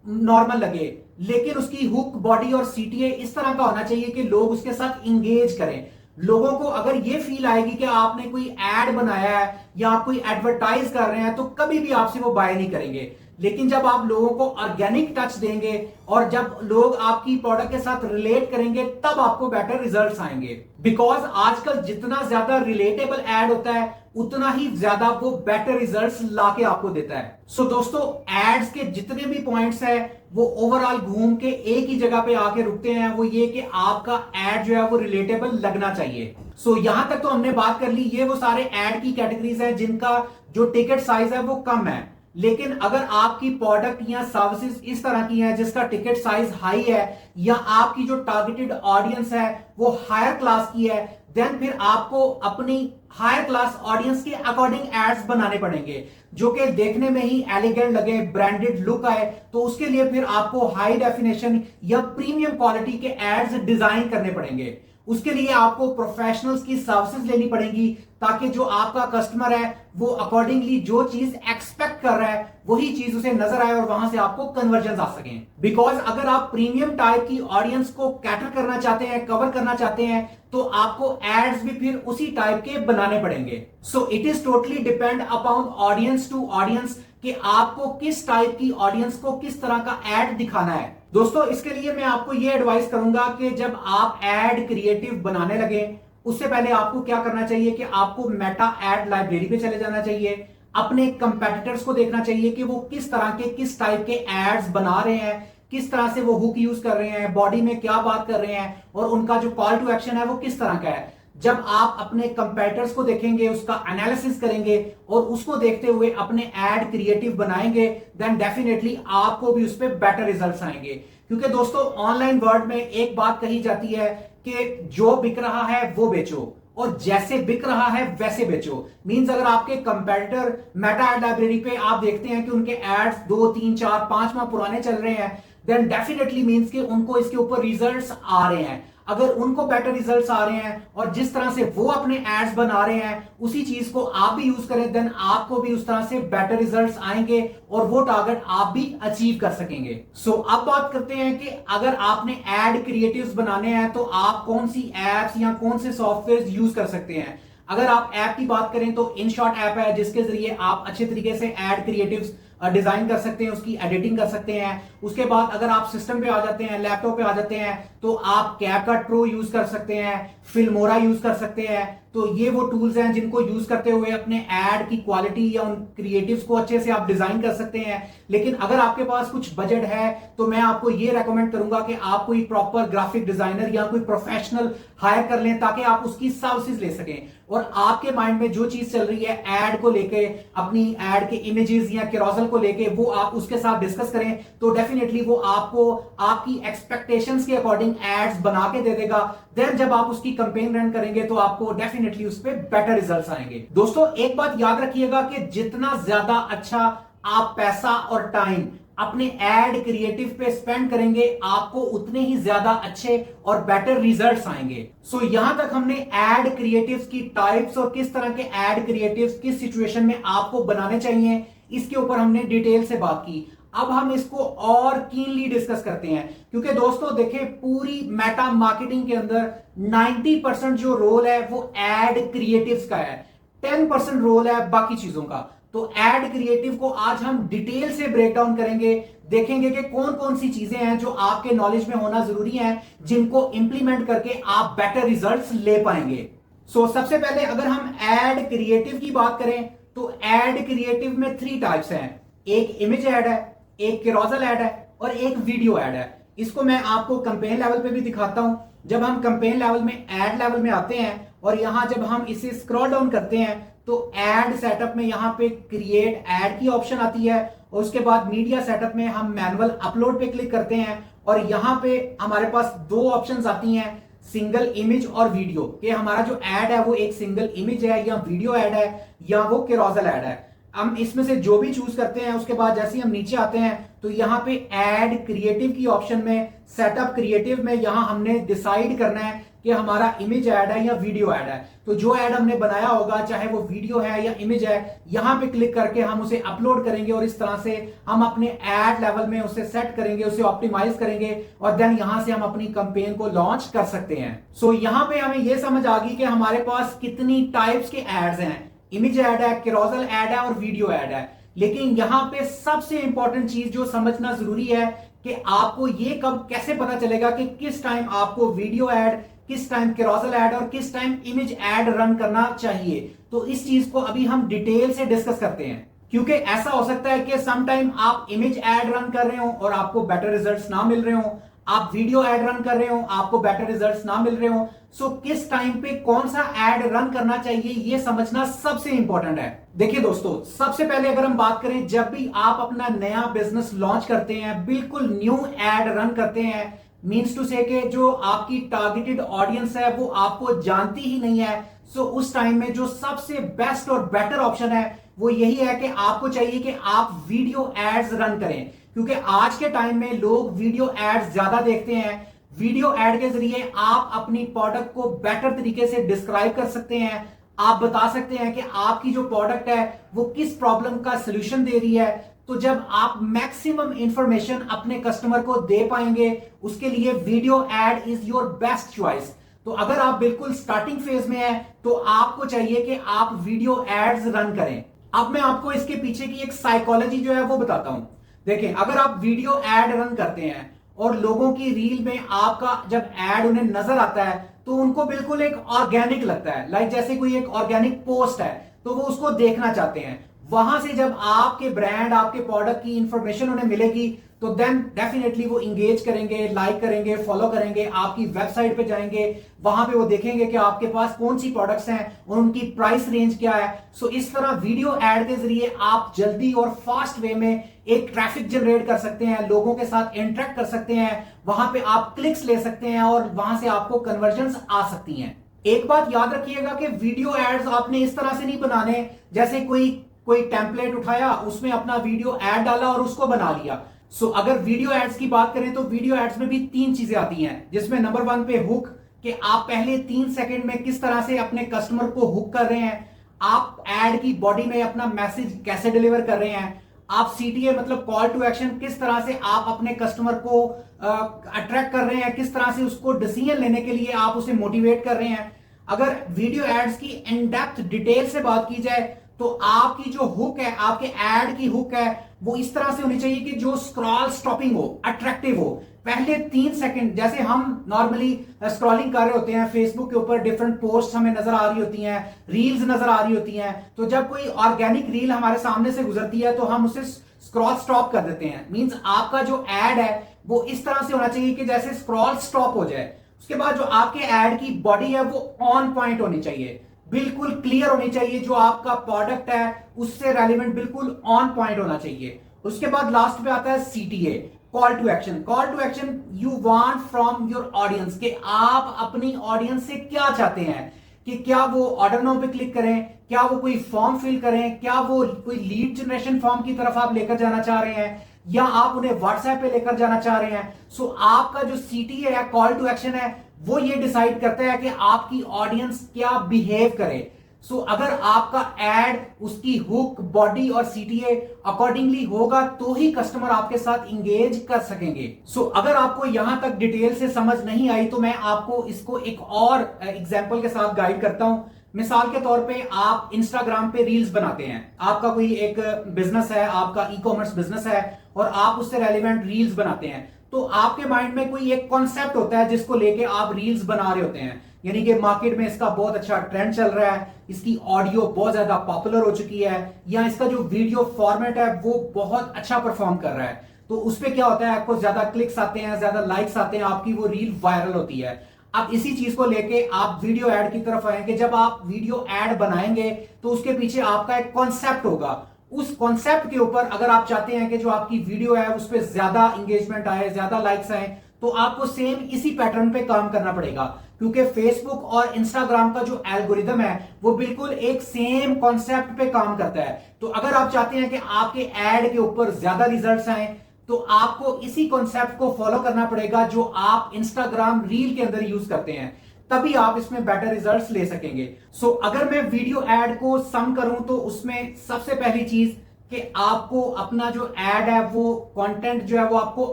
नॉर्मल लगे, लेकिन उसकी हुक, बॉडी और सीटीए इस तरह का होना चाहिए कि लोग उसके साथ इंगेज करें। लोगों को अगर ये फील आएगी कि आपने कोई एड बनाया है या आप कोई एडवर्टाइज कर रहे हैं, तो कभी भी आपसे वो बाय नहीं करेंगे। लेकिन जब आप लोगों को ऑर्गेनिक टच देंगे और जब लोग आपकी प्रोडक्ट के साथ रिलेट करेंगे तब आपको बेटर रिजल्ट्स आएंगे। बिकॉज आजकल जितना ज्यादा रिलेटेबल एड होता है उतना ही ज्यादा वो बेटर रिजल्ट्स लाके आपको देता है। सो दोस्तों, एड्स के जितने भी पॉइंट्स हैं वो ओवरऑल घूम के एक ही जगह पे आके रुकते हैं, वो ये कि आपका एड जो है वो रिलेटेबल लगना चाहिए। सो यहां तक तो हमने बात कर ली, ये वो सारे एड की कैटेगरीज है जिनका जो टिकट साइज है वो कम है। लेकिन अगर आपकी प्रोडक्ट या सर्विसेज इस तरह की है जिसका टिकट साइज हाई है या आपकी जो टारगेटेड ऑडियंस है वो हायर क्लास की है, देन फिर आपको अपनी हायर क्लास ऑडियंस के अकॉर्डिंग एड्स बनाने पड़ेंगे जो कि देखने में ही एलिगेंट लगे, ब्रांडेड लुक आए। तो उसके लिए फिर आपको हाई डेफिनेशन या प्रीमियम क्वालिटी के एड्स डिजाइन करने पड़ेंगे। उसके लिए आपको प्रोफेशनल्स की सर्विसेज लेनी पड़ेगी ताकि जो आपका कस्टमर है वो अकॉर्डिंगली जो चीज एक्सपेक्ट कर रहा है वही चीज उसे नजर आए और वहां से आपको कन्वर्जन आ सकें। बिकॉज अगर आप प्रीमियम टाइप की ऑडियंस को कैटर करना चाहते हैं, कवर करना चाहते हैं, तो आपको एड्स भी फिर उसी टाइप के बनाने पड़ेंगे। So it is totally depend upon audience to audience कि आपको किस टाइप की ऑडियंस को किस तरह का एड दिखाना है। दोस्तों, इसके लिए मैं आपको यह एडवाइस करूंगा कि जब आप एड क्रिएटिव बनाने लगे उससे पहले आपको क्या करना चाहिए कि आपको मेटा एड लाइब्रेरी पे चले जाना चाहिए, अपने कंपेटिटर्स को देखना चाहिए कि वो किस तरह के किस टाइप के एड्स बना रहे हैं, किस तरह से वो हुक यूज कर रहे हैं, बॉडी में क्या बात कर रहे हैं और उनका जो कॉल टू एक्शन है वो किस तरह का है। जब आप अपने कंपेटिटर्स को देखेंगे, उसका एनालिसिस करेंगे और उसको देखते हुए अपने एड क्रिएटिव बनाएंगे, देन डेफिनेटली आपको भी उस पर बेटर रिजल्ट्स आएंगे। क्योंकि दोस्तों, ऑनलाइन वर्ल्ड में एक बात कही जाती है कि जो बिक रहा है वो बेचो और जैसे बिक रहा है वैसे बेचो। मींस अगर आपके कंपेटिटर मेटा एड लाइब्रेरी पे आप देखते हैं कि उनके एड्स 2, 3, 4, 5 माह पुराने चल रहे हैं, देन डेफिनेटली मींस कि उनको इसके ऊपर रिजल्ट्स आ रहे हैं। अगर उनको बेटर रिजल्ट्स आ रहे हैं और जिस तरह से वो अपने एड्स बना रहे हैं उसी चीज को आप भी यूज करें, देन आपको भी उस तरह से बेटर रिजल्ट्स आएंगे और वो टारगेट आप भी अचीव कर सकेंगे। सो अब बात करते हैं कि अगर आपने एड क्रिएटिव्स बनाने हैं तो आप कौन सी एप्स या कौन से सॉफ्टवेयर यूज कर सकते हैं। अगर आप ऐप की बात करें तो InShot ऐप है जिसके जरिए आप अच्छे तरीके से एड क्रिएटिव्स डिजाइन कर सकते हैं, उसकी एडिटिंग कर सकते हैं। उसके बाद अगर आप सिस्टम पे आ जाते हैं, लैपटॉप पे आ जाते हैं, तो आप कैपकट प्रो यूज कर सकते हैं, फिल्मोरा यूज कर सकते हैं। तो ये वो टूल्स हैं जिनको यूज करते हुए अपने एड की क्वालिटी या उन क्रिएटिव्स को अच्छे से आप डिजाइन कर सकते हैं। लेकिन अगर आपके पास कुछ बजट है तो मैं आपको ये रेकमेंड करूंगा कि आप कोई प्रॉपर ग्राफिक डिजाइनर या कोई प्रोफेशनल हायर कर लें ताकि आप उसकी सर्विसेज ले सकें और आपके माइंड में जो चीज चल रही है एड को लेके, अपनी एड के इमेजेस या कैरोसेल को लेके, वो आप उसके साथ डिस्कस करें तो डेफिनेटली वो आपको आपकी एक्सपेक्टेशंस के अकॉर्डिंग एड्स बना के दे देगा। देन जब आप उसकी कैंपेन रन करेंगे तो आपको डेफिनेटली उस पर बेटर रिजल्ट्स आएंगे। दोस्तों, एक बात याद रखिएगा कि जितना ज्यादा अच्छा आप पैसा और टाइम अपने एड क्रिएटिव पे स्पेंड करेंगे आपको उतने ही ज्यादा अच्छे और बेटर रिजल्ट्स आएंगे। सो यहां तक हमने एड क्रिएटिव्स की टाइप्स और किस तरह के एड क्रिएटिव्स किस सिचुएशन में आपको बनाने चाहिए इसके ऊपर हमने डिटेल से बात की। अब हम इसको और कीनली डिस्कस करते हैं क्योंकि दोस्तों देखें, पूरी मेटा मार्केटिंग के अंदर 90% जो रोल है वो एड क्रिएटिव्स का है, 10% रोल है बाकी चीजों का। तो एड क्रिएटिव को आज हम डिटेल से ब्रेक डाउन करेंगे, देखेंगे कि कौन कौन सी चीजें हैं जो आपके नॉलेज में होना जरूरी है, जिनको इंप्लीमेंट करके आप बेटर रिजल्ट्स ले पाएंगे। सो सबसे पहले अगर हम एड क्रिएटिव की बात करें तो एड क्रिएटिव में 3 टाइप्स हैं, एक इमेज एड है, एक कैरोसेल एड है और एक वीडियो एड है। इसको मैं आपको कैंपेन लेवल पे भी दिखाता हूं। जब हम कैंपेन लेवल में एड लेवल में आते हैं और यहां जब हम इसे स्क्रॉल डाउन करते हैं तो एड सेटअप में यहां पे क्रिएट एड की ऑप्शन आती है और उसके बाद मीडिया सेटअप में हम मैनुअल अपलोड पे क्लिक करते हैं और यहां पे हमारे पास 2 ऑप्शंस आती हैं, सिंगल इमेज और वीडियो, कि हमारा जो एड है वो एक सिंगल इमेज है या वीडियो एड है या वो कैरोसेल एड है। हम इसमें से जो भी चूज करते हैं उसके बाद जैसे ही हम नीचे आते हैं तो यहाँ पे एड क्रिएटिव की ऑप्शन में सेटअप क्रिएटिव में यहाँ हमने डिसाइड करना है कि हमारा इमेज ऐड है या वीडियो ऐड है। तो जो ऐड हमने बनाया होगा चाहे वो वीडियो है या इमेज है, यहाँ पे क्लिक करके हम उसे अपलोड करेंगे और इस तरह से हम अपने एड लेवल में उसे सेट करेंगे, उसे ऑप्टिमाइज करेंगे और देन यहां से हम अपनी कैंपेन को लॉन्च कर सकते हैं। सो यहाँ पे हमें यह समझ आ गई कि हमारे पास कितनी टाइप्स के एड्स हैं, इमेज ऐड है, कैरोसेल ऐड है और वीडियो ऐड है। लेकिन यहां पे सबसे इंपॉर्टेंट चीज जो समझना जरूरी है कि आपको ये कब कैसे पता चलेगा कि किस टाइम आपको वीडियो एड, किस टाइम कैरोसेल एड और किस टाइम इमेज एड रन करना चाहिए। तो इस चीज को अभी हम डिटेल से डिस्कस करते हैं, क्योंकि ऐसा हो सकता है कि सम टाइम आप इमेज एड रन कर रहे हो और आपको बेटर रिजल्ट्स ना मिल रहे हो, आप वीडियो एड रन कर रहे हो आपको बेटर रिजल्ट्स ना मिल रहे हो। सो किस टाइम पे कौन सा एड रन करना चाहिए ये समझना सबसे इंपॉर्टेंट है। देखिए दोस्तों, सबसे पहले अगर हम बात करें, जब भी आप अपना नया बिजनेस लॉन्च करते हैं, बिल्कुल न्यू एड रन करते हैं, मीन्स टू से कि जो आपकी टारगेटेड ऑडियंस है वो आपको जानती ही नहीं है, सो उस टाइम में जो सबसे बेस्ट और बेटर ऑप्शन है वो यही है कि आपको चाहिए कि आप वीडियो एड्स रन करें, क्योंकि आज के टाइम में लोग वीडियो एड्स ज्यादा देखते हैं। वीडियो एड के जरिए आप अपनी प्रोडक्ट को बेटर तरीके से डिस्क्राइब कर सकते हैं, आप बता सकते हैं कि आपकी जो प्रोडक्ट है वो किस प्रॉब्लम का सोल्यूशन दे रही है। तो जब आप मैक्सिमम इंफॉर्मेशन अपने कस्टमर को दे पाएंगे, उसके लिए video add is your best choice. तो अगर आप बिल्कुल स्टार्टिंग फेज में हैं तो आपको चाहिए कि आप वीडियो एड्स रन करें। अब मैं आपको इसके पीछे की एक साइकोलॉजी जो है वो बताता हूं। देखिए, अगर आप वीडियो एड रन करते हैं और लोगों की रील में आपका जब एड उन्हें नजर आता है तो उनको बिल्कुल एक ऑर्गेनिक लगता है, लाइक जैसे कोई एक ऑर्गेनिक पोस्ट है तो वो उसको देखना चाहते हैं। वहां से जब आपके ब्रांड, आपके प्रोडक्ट की इंफॉर्मेशन उन्हें मिलेगी तो देन डेफिनेटली वो इंगेज करेंगे, लाइक करेंगे, फॉलो करेंगे, आपकी वेबसाइट पे जाएंगे, वहां पे वो देखेंगे कि आपके पास कौन सी प्रोडक्ट्स हैं और उनकी प्राइस रेंज क्या है। सो इस तरह वीडियो एड के जरिए आप जल्दी और फास्ट वे में एक ट्रैफिक जनरेट कर सकते हैं, लोगों के साथ इंटरेक्ट कर सकते हैं, वहां पे आप क्लिक्स ले सकते हैं और वहां से आपको कन्वर्जन्स आ सकती हैं। एक बात याद रखिएगा कि वीडियो एड्स आपने इस तरह से नहीं बनाने जैसे कोई टेम्पलेट उठाया, उसमें अपना वीडियो एड डाला और उसको बना लिया। सो अगर वीडियो एड्स की बात करें तो वीडियो एड्स में भी 3 चीजें आती हैं, जिसमें नंबर 1 पे हुक, कि आप पहले 3 सेकंड में किस तरह से अपने कस्टमर को हुक कर रहे हैं, आप एड की बॉडी में अपना मैसेज कैसे डिलीवर कर रहे हैं, आप सीटीए मतलब कॉल टू एक्शन किस तरह से आप अपने कस्टमर को अट्रैक्ट कर रहे हैं, किस तरह से उसको डिसीजन लेने के लिए आप उसे मोटिवेट कर रहे हैं। अगर वीडियो एड्स की इन डेप्थ डिटेल से बात की जाए तो आपकी जो हुक है, आपके एड की हुक है, वो इस तरह से होनी चाहिए कि जो स्क्रॉल स्टॉपिंग हो, अट्रैक्टिव हो। पहले 3 सेकंड, जैसे हम नॉर्मली स्क्रॉलिंग कर रहे होते हैं फेसबुक के ऊपर, डिफरेंट पोस्ट हमें नजर आ रही होती हैं, रील्स नजर आ रही होती हैं, तो जब कोई ऑर्गेनिक रील हमारे सामने से गुजरती है तो हम उसे स्क्रॉल स्टॉप कर देते हैं। मींस आपका जो एड है वो इस तरह से होना चाहिए कि जैसे स्क्रॉल स्टॉप हो जाए। उसके बाद जो आपके एड की बॉडी है वो ऑन पॉइंट होनी चाहिए, बिल्कुल क्लियर होनी चाहिए, जो आपका प्रोडक्ट है उससे रेलिवेंट बिल्कुल ऑन पॉइंट होना चाहिए। उसके बाद लास्ट पे आता है CTA, call to action. Call to action you want from your audience, कि आप अपनी ऑडियंस से क्या चाहते हैं, कि क्या वो ऑर्डर नाउ पे क्लिक करें, क्या वो कोई फॉर्म फिल करें, क्या वो कोई लीड जनरेशन फॉर्म की तरफ आप लेकर जाना चाह रहे हैं, या आप उन्हें व्हाट्सएप पे लेकर जाना चाह रहे हैं। सो आपका जो सीटीए है, कॉल टू एक्शन है, वो ये डिसाइड करता है कि आपकी ऑडियंस क्या बिहेव करे। सो अगर आपका एड, उसकी हुक, बॉडी और सीटीए अकॉर्डिंगली होगा तो ही कस्टमर आपके साथ इंगेज कर सकेंगे। सो अगर आपको यहां तक डिटेल से समझ नहीं आई तो मैं आपको इसको एक और एग्जांपल के साथ गाइड करता हूं। मिसाल के तौर पे आप इंस्टाग्राम पे रील्स बनाते हैं, आपका कोई एक बिजनेस है, आपका ई कॉमर्स बिजनेस है और आप उससे रेलिवेंट रील्स बनाते हैं, तो आपके माइंड में कोई एक कॉन्सेप्ट होता है जिसको लेके आप रील्स बना रहे होते हैं, यानी कि मार्केट में इसका बहुत अच्छा ट्रेंड चल रहा है, इसकी ऑडियो बहुत ज्यादा पॉपुलर हो चुकी है, या इसका जो वीडियो फॉर्मेट है वो बहुत अच्छा परफॉर्म कर रहा है। तो उस पर क्या होता है, आपको ज्यादा क्लिक्स आते हैं, ज्यादा लाइक्स आते हैं, आपकी वो रील वायरल होती है। अब इसी चीज को लेके आप वीडियो एड की तरफ आएंगे। जब आप वीडियो एड बनाएंगे तो उसके पीछे आपका एक कॉन्सेप्ट होगा, उस कॉन्सेप्ट के ऊपर अगर आप चाहते हैं कि जो आपकी वीडियो है उस पर ज्यादा इंगेजमेंट आए, ज्यादा लाइक्स आए, तो आपको सेम इसी पैटर्न पे काम करना पड़ेगा, क्योंकि फेसबुक और इंस्टाग्राम का जो एल्गोरिदम है वो बिल्कुल एक सेम कॉन्सेप्ट पे काम करता है। तो अगर आप चाहते हैं कि आपके एड के ऊपर ज्यादा रिजल्ट्स आए तो आपको इसी कॉन्सेप्ट को फॉलो करना पड़ेगा जो आप इंस्टाग्राम रील के अंदर यूज करते हैं, तभी आप इसमें बेटर रिजल्ट्स ले सकेंगे। सो अगर मैं वीडियो एड को सम करूं तो उसमें सबसे पहली चीज कि आपको अपना जो एड है वो कंटेंट जो है वो आपको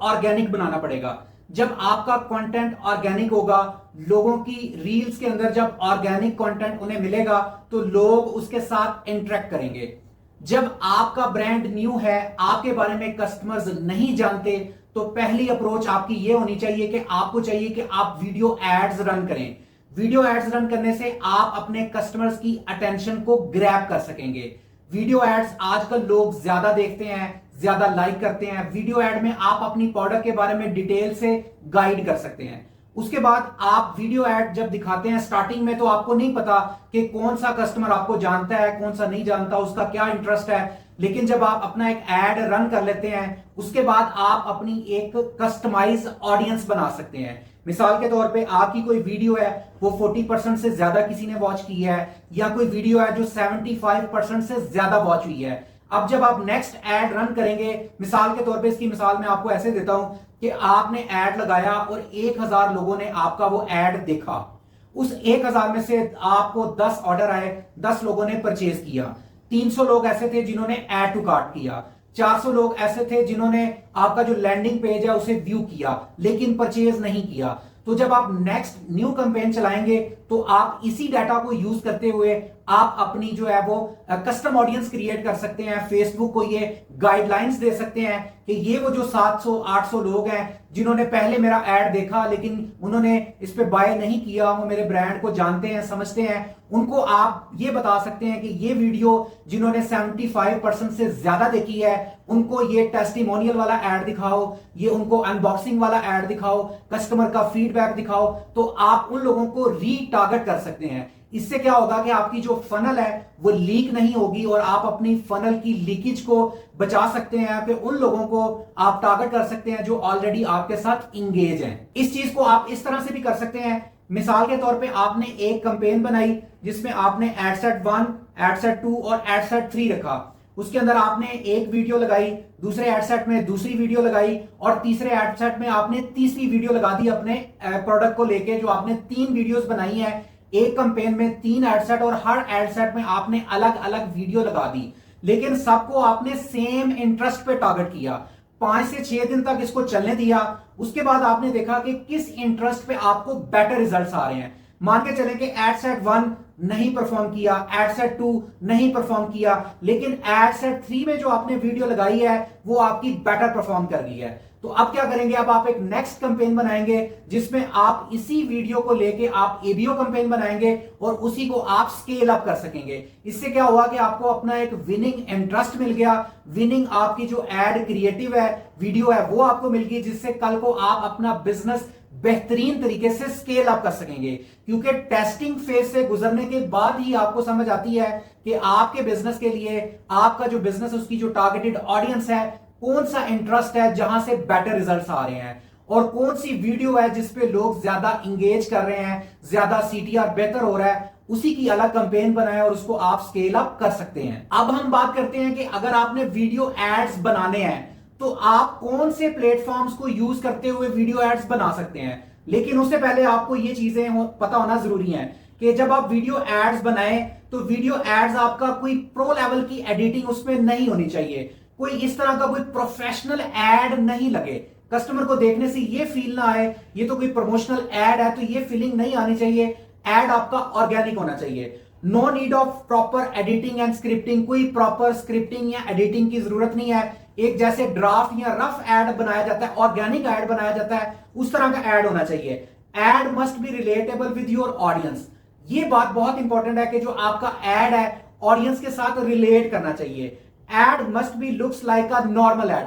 ऑर्गेनिक बनाना पड़ेगा। जब आपका कंटेंट ऑर्गेनिक होगा, लोगों की रील्स के अंदर जब ऑर्गेनिक कंटेंट उन्हें मिलेगा तो लोग उसके साथ इंटरेक्ट करेंगे। जब आपका ब्रांड न्यू है, आपके बारे में कस्टमर्स नहीं जानते, तो पहली अप्रोच आपकी ये होनी चाहिए कि आपको चाहिए कि आप वीडियो एड्स रन करें। वीडियो एड्स रन करने से आप अपने कस्टमर्स की अटेंशन को ग्रैब कर सकेंगे। वीडियो एड्स आजकल लोग ज्यादा देखते हैं, ज्यादा लाइक करते हैं। वीडियो एड में आप अपनी प्रोडक्ट के बारे में डिटेल से गाइड कर सकते हैं। उसके बाद आप वीडियो एड जब दिखाते हैं, स्टार्टिंग में तो आपको नहीं पता कि कौन सा कस्टमर आपको जानता है, कौन सा नहीं जानता, उसका क्या इंटरेस्ट है। लेकिन जब आप अपना एक एड रन कर लेते हैं, उसके बाद आप अपनी एक कस्टमाइज ऑडियंस बना सकते हैं। मिसाल के तौर पे आपकी कोई वीडियो है, वो 40% से ज्यादा किसी ने वॉच की है, या कोई वीडियो है जो 75% से ज्यादा वॉच हुई है। अब जब आप नेक्स्ट एड रन करेंगे, मिसाल के तौर पे इसकी मिसाल मैं आपको ऐसे देता हूं कि आपने एड लगाया और 1000 लोगों ने आपका वो एड देखा। उस 1000 में से आपको 10 ऑर्डर आए, 10 लोगों ने परचेज किया। 300 लोग ऐसे थे जिन्होंने ऐड टू कार्ट किया। 400 लोग ऐसे थे जिन्होंने आपका जो लैंडिंग पेज है उसे व्यू किया, लेकिन परचेज नहीं किया। तो जब आप नेक्स्ट न्यू कैंपेन चलाएंगे, तो आप इसी डाटा को यूज करते हुए आप अपनी जो है वो कस्टम ऑडियंस क्रिएट कर सकते हैं। फेसबुक को ये गाइडलाइंस दे सकते हैं कि ये वो जो 700-800 लोग हैं जिन्होंने पहले मेरा एड देखा लेकिन उन्होंने इस पे बाय नहीं किया, वो मेरे ब्रांड को जानते हैं, समझते हैं, उनको आप ये बता सकते हैं कि ये वीडियो जिन्होंने 75% से ज्यादा देखी है, उनको ये टेस्टिमोनियल वाला एड दिखाओ, ये उनको अनबॉक्सिंग वाला एड दिखाओ, कस्टमर का फीडबैक दिखाओ। तो आप उन लोगों को रीटारगेट कर सकते हैं। इससे क्या होगा कि आपकी जो फनल है वो लीक नहीं होगी और आप अपनी फनल की लीकेज को बचा सकते हैं। फिर उन लोगों को आप टारगेट कर सकते हैं जो ऑलरेडी आपके साथ इंगेज हैं। इस चीज को आप इस तरह से भी कर सकते हैं। मिसाल के तौर पे आपने एक कैंपेन बनाई जिसमें आपने एडसेट 1, एडसेट 2 और एडसेट 3 रखा। उसके अंदर आपने एक वीडियो लगाई, दूसरे एडसेट में दूसरी वीडियो लगाई और तीसरे एडसेट में आपने तीसरी वीडियो लगा दी अपने प्रोडक्ट को लेके। जो आपने 3 वीडियोस बनाई है एक कैंपेन में, 3 एडसेट, और हर एडसेट में आपने अलग अलग वीडियो लगा दी, लेकिन सबको आपने सेम इंटरेस्ट पे टारगेट किया। 5 से 6 दिन तक इसको चलने दिया। उसके बाद आपने देखा कि किस इंटरेस्ट पे आपको बेटर रिजल्ट्स आ रहे हैं। मान के चले कि एडसेट 1 नहीं परफॉर्म किया, एडसेट 2 नहीं परफॉर्म किया, लेकिन एडसेट 3 में जो आपने वीडियो लगाई है वो आपकी बेटर परफॉर्म कर रही है। तो अब क्या करेंगे, अब आप एक नेक्स्ट कैंपेन बनाएंगे जिसमें आप इसी वीडियो को लेके आप एबीओ कैंपेन बनाएंगे और उसी को आप स्केल अप कर सकेंगे। इससे क्या हुआ कि आपको अपना एक विनिंग इंटरेस्ट मिल गया। विनिंग आपकी जो एड क्रिएटिव है, वीडियो है, वो आपको मिल गई, जिससे कल को आप अपना बिजनेस बेहतरीन तरीके से स्केल अप कर सकेंगे। क्योंकि टेस्टिंग फेज से गुजरने के बाद ही आपको समझ आती है कि आपके बिजनेस के लिए, आपका जो बिजनेस है उसकी जो टारगेटेड ऑडियंस है, कौन सा इंटरेस्ट है जहां से बेटर रिजल्ट्स आ रहे हैं, और कौन सी वीडियो है जिसपे लोग ज्यादा इंगेज कर रहे हैं, ज्यादा सीटीआर बेहतर हो रहा है, उसी की अलग कैंपेन बनाए और उसको आप स्केल अप कर सकते हैं। अब हम बात करते हैं कि अगर आपने वीडियो एड्स बनाने हैं तो आप कौन से प्लेटफॉर्म्स को यूज करते हुए वीडियो एड्स बना सकते हैं। लेकिन उससे पहले आपको ये चीजें पता होना जरूरी है कि जब आप वीडियो एड्स बनाएं तो वीडियो एड्स आपका कोई प्रो लेवल की एडिटिंग उसमें नहीं होनी चाहिए। कोई इस तरह का कोई प्रोफेशनल एड नहीं लगे, कस्टमर को देखने से ये फील ना आए ये तो कोई प्रमोशनल एड है, तो ये फीलिंग नहीं आनी चाहिए। एड आपका ऑर्गेनिक होना चाहिए। No need of proper editing and scripting. कोई प्रॉपर स्क्रिप्टिंग या एडिटिंग की जरूरत नहीं है। एक जैसे ड्राफ्ट या रफ एड बनाया जाता है, ऑर्गेनिक एड बनाया जाता है, उस तरह का एड होना चाहिए। Ad must be relatable with your audience. ये बात बहुत इंपॉर्टेंट है कि जो आपका एड है ऑडियंस के साथ रिलेट करना चाहिए। Ad must be looks like a normal ad.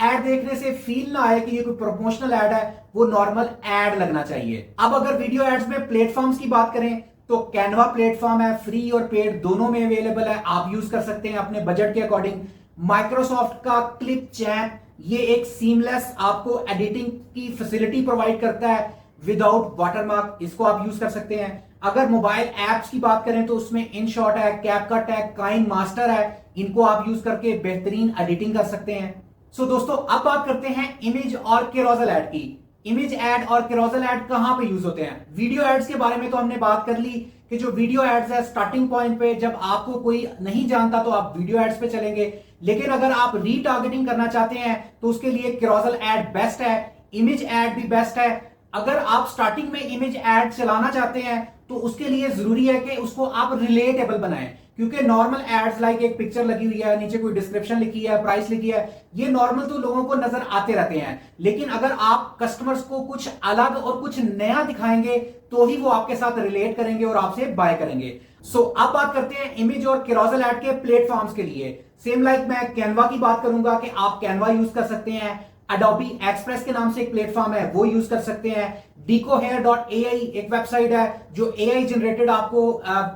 एड देखने से फील ना आए कि ये कोई प्रमोशनल एड है, वो नॉर्मल एड लगना चाहिए। अब अगर वीडियो एड्स में प्लेटफॉर्म्स की बात करें तो कैनवा प्लेटफॉर्म है, फ्री और पेड दोनों में अवेलेबल है, आप यूज कर सकते हैं अपने बजट के अकॉर्डिंग। माइक्रोसॉफ्ट का क्लिप चैट, ये एक सीमलेस आपको एडिटिंग की फैसिलिटी प्रोवाइड करता है विदाउट वाटरमार्क, इसको आप यूज कर सकते हैं। अगर मोबाइल एप्स की बात करें तो उसमें इनशॉट है, कैपकट है, काइन मास्टर है, इनको आप यूज करके बेहतरीन एडिटिंग कर सकते हैं। सो दोस्तों, अब बात करते हैं इमेज और कैरोसेल ऐड की। इमेज ऐड और कैरोसेल ऐड कहां पे यूज होते हैं। वीडियो एड्स के बारे में तो हमने बात कर ली कि जो वीडियो एड्स है स्टार्टिंग पॉइंट पे जब आपको कोई नहीं जानता तो आप वीडियो एड्स पे चलेंगे, लेकिन अगर आप रीटारगेटिंग करना चाहते हैं तो उसके लिए कैरोसेल ऐड बेस्ट है, इमेज ऐड भी बेस्ट है। अगर आप स्टार्टिंग में इमेज ऐड चलाना चाहते हैं तो उसके लिए जरूरी है कि उसको आप रिलेटेबल बनाएं, क्योंकि नॉर्मल एड्स लाइक एक पिक्चर लगी हुई है, नीचे कोई डिस्क्रिप्शन लिखी है, प्राइस लिखी है, ये नॉर्मल तो लोगों को नजर आते रहते हैं। लेकिन अगर आप कस्टमर्स को कुछ अलग और कुछ नया दिखाएंगे तो ही वो आपके साथ रिलेट करेंगे और आपसे बाय करेंगे। सो अब बात करते हैं इमेज और कैरोसेल ऐड के प्लेटफॉर्म्स के लिए। सेम लाइक मैं कैनवा की बात करूंगा कि आप कैनवा यूज कर सकते हैं, अडोबी एक्सप्रेस के नाम से एक प्लेटफॉर्म है वो यूज कर सकते हैं, decohair.ai एक वेबसाइट है जो एआई जनरेटेड आपको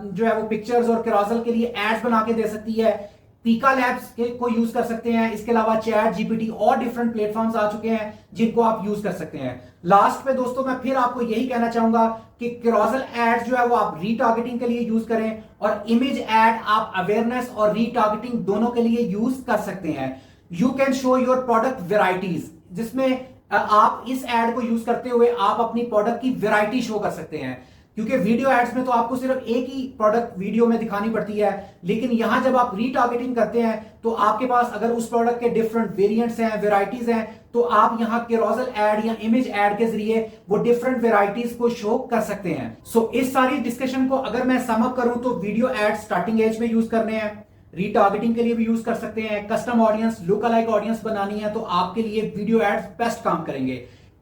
जो है वो पिक्चर्स और कैरोसेल के लिए एड्स बना के दे सकती है, पीका लैब्स को यूज कर सकते हैं। इसके अलावा चैट जीपीटी और डिफरेंट प्लेटफॉर्म्स आ चुके हैं जिनको आप यूज कर सकते हैं। लास्ट पे दोस्तों मैं फिर आपको यही कहना चाहूंगा कि कैरोसेल एड्स जो है वो आप रीटारगेटिंग के लिए यूज करें और इमेज एड आप अवेयरनेस और रीटारगेटिंग दोनों के लिए यूज कर सकते हैं। You can show your product varieties, जिसमें आप इस एड को यूज करते हुए आप अपनी प्रोडक्ट की वेराइटी शो कर सकते हैं। क्योंकि वीडियो एड्स में तो आपको सिर्फ एक ही प्रोडक्ट वीडियो में दिखानी पड़ती है, लेकिन यहां जब आप रीटारगेटिंग करते हैं तो आपके पास अगर उस प्रोडक्ट के डिफरेंट वेरिएंट्स हैं, वेराइटीज हैं, तो आप यहां कैरोसेल एड या इमेज एड के जरिए वो डिफरेंट वेराइटीज को शो कर सकते हैं। सो इस सारी डिस्कशन को अगर मैं सम अप करूं तो वीडियो एड स्टार्टिंग एज में यूज करने हैं, रीटारगेटिंग के लिए भी यूज कर सकते हैं, custom audience, look alike audience बनानी है तो आपके लिए वीडियो एड्स बेस्ट काम करेंगे।